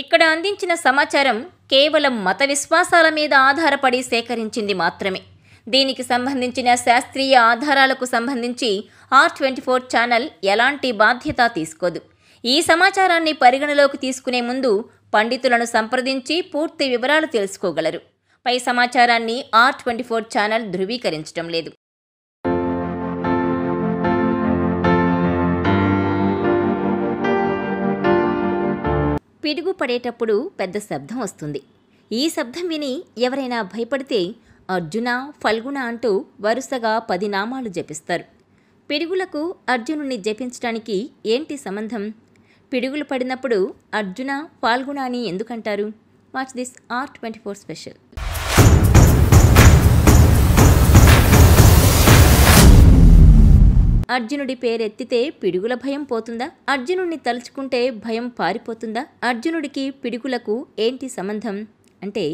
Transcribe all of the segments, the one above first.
ఇక్కడ అందించిన సమాచారం కేవలం మత విశ్వాసాల మీద ఆధారపడి సేకరించింది మాత్రమే. దీనికి సంబంధించిన శాస్త్రీయ ఆధారాలకు సంబంధించి R24 ఛానల్ ఎలాంటి బాధ్యత తీసుకోదు. ఈ సమాచారాన్ని పరిగణలోకి తీసుకునే ముందు పండితులను సంప్రదించి పూర్తి వివరాలు తెలుసుకోగలరు. పై సమాచారాన్ని R24 ఛానల్ ధృవీకరించడం లేదు. పిడుగు పడేటప్పుడు పెద్ద శబ్దం వస్తుంది. ఈ శబ్దం విని ఎవరైనా భయపడితే అర్జున, ఫల్గుణ అంటూ వరుసగా 10 నామాలు జపిస్తారు. పిడుగులకు అర్జునుని జపించడానికి ఏంటి సంబంధం? పిడుగులు పడినప్పుడు అర్జున, ఫాల్గుణ అని ఎందుకంటారు? Watch this R24 special. అర్జునుడి పేరెత్తితే పిడుగుల భయం పోతుందా? అర్జునుడిని తలుచుకుంటే భయం పారిపోతుందా? అర్జునుడికి పిడుగులకు ఏంటి సంబంధం అంటే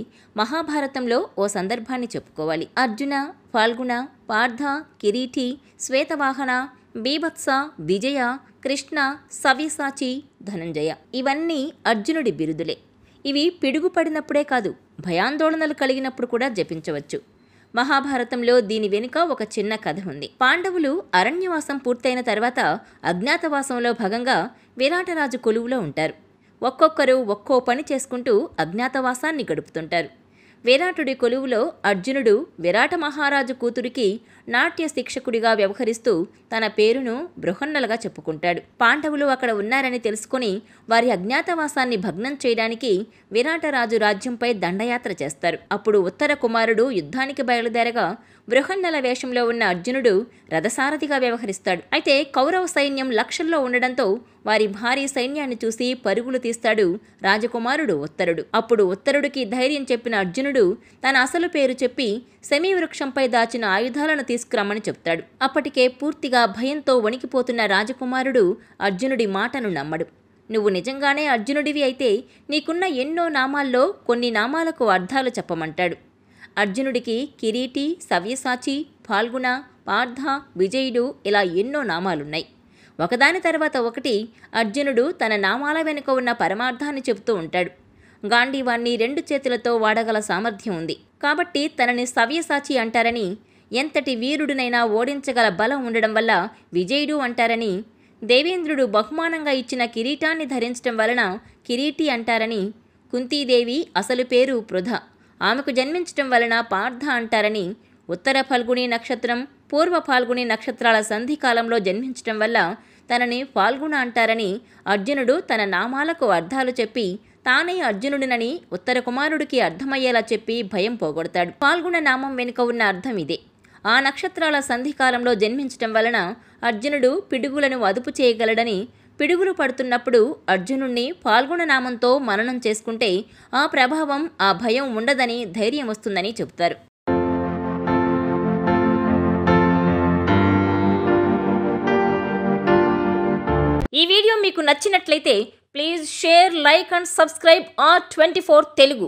మహాభారతంలో ఓ సందర్భాన్ని చెప్పుకోవాలి. అర్జున, ఫాల్గుణ, పార్థ, కిరీటి, శ్వేతవాహన, బీభత్స, విజయ, కృష్ణ, సవ్యసాచి, ధనంజయ ఇవన్నీ అర్జునుడి బిరుదులే. ఇవి పిడుగు పడినప్పుడే కాదు, భయాందోళనలు కలిగినప్పుడు కూడా జపించవచ్చు. మహాభారతంలో దీని వెనుక ఒక చిన్న కథ ఉంది. పాండవులు అరణ్యవాసం పూర్తయిన తర్వాత అజ్ఞాతవాసంలో భాగంగా విరాటరాజు కొలువులో ఉంటారు. ఒక్కొక్కరు ఒక్కో పని చేసుకుంటూ అజ్ఞాతవాసాన్ని గడుపుతుంటారు. విరాటుడి కొలువులో అర్జునుడు విరాట మహారాజు కూతురికి నాట్య శిక్షకుడిగా వ్యవహరిస్తూ తన పేరును బృహన్నలుగా చెప్పుకుంటాడు. పాండవులు అక్కడ ఉన్నారని తెలుసుకుని వారి అజ్ఞాతవాసాన్ని భగ్నం చేయడానికి విరాటరాజు రాజ్యంపై దండయాత్ర చేస్తారు. అప్పుడు ఉత్తర కుమారుడు యుద్ధానికి బయలుదేరగా బృహన్నల వేషంలో ఉన్న అర్జునుడు రథసారథిగా వ్యవహరిస్తాడు. అయితే కౌరవ సైన్యం లక్షల్లో ఉండడంతో వారి భారీ సైన్యాన్ని చూసి పరుగులు తీస్తాడు రాజకుమారుడు ఉత్తరుడు. అప్పుడు ఉత్తరుడికి ధైర్యం చెప్పిన అర్జునుడు తన అసలు పేరు చెప్పి శమీవృక్షంపై దాచిన ఆయుధాలను తీసుకురమ్మని చెప్తాడు. అప్పటికే పూర్తిగా భయంతో వణికిపోతున్న రాజకుమారుడు అర్జునుడి మాటను నమ్మడు. నువ్వు నిజంగానే అర్జునుడివి అయితే నీకున్న ఎన్నో నామాల్లో కొన్ని నామాలకు అర్థాలు చెప్పమంటాడు. అర్జునుడికి కిరీటి, సవ్యసాచి, ఫాల్గుణ, పార్థ, విజయుడు ఇలా ఎన్నో నామాలున్నాయి. ఒకదాని తర్వాత ఒకటి అర్జునుడు తన నామాల వెనుక ఉన్న పరమార్థాన్ని చెబుతూ ఉంటాడు. గాంధీవాన్ని 2 చేతులతో వాడగల సామర్థ్యం ఉంది కాబట్టి తనని సవ్యసాచి అంటారని, ఎంతటి వీరుడినైనా ఓడించగల బలం ఉండడం వల్ల విజయుడు అంటారని, దేవేంద్రుడు బహుమానంగా ఇచ్చిన కిరీటాన్ని ధరించడం వలన కిరీటి అంటారని, కుంతీదేవి అసలు పేరు పృథ, ఆమెకు జన్మించటం వలన పార్థ అంటారని, ఉత్తర ఫల్గుని నక్షత్రం, పూర్వ ఫాల్గుని నక్షత్రాల సంధికాలంలో జన్మించటం వల్ల తనని ఫాల్గుణ అంటారని అర్జునుడు తన నామాలకు అర్థాలు చెప్పి తానే అర్జునుడినని ఉత్తర కుమారుడికి అర్థమయ్యేలా చెప్పి భయం పోగొడతాడు. ఫాల్గుణ నామం వెనుక ఉన్న అర్థం ఇదే. ఆ నక్షత్రాల సంధికాలంలో జన్మించటం వలన అర్జునుడు పిడుగులను అదుపు చేయగలడని, పిడుగులు పడుతున్నప్పుడు అర్జునుణ్ణి ఫాల్గుణ నామంతో మననం చేసుకుంటే ఆ ప్రభావం, ఆ భయం ఉండదని, ధైర్యం వస్తుందని చెబుతారు. ఈ వీడియో మీకు నచ్చినట్లయితే please share, like and subscribe R24 Telugu.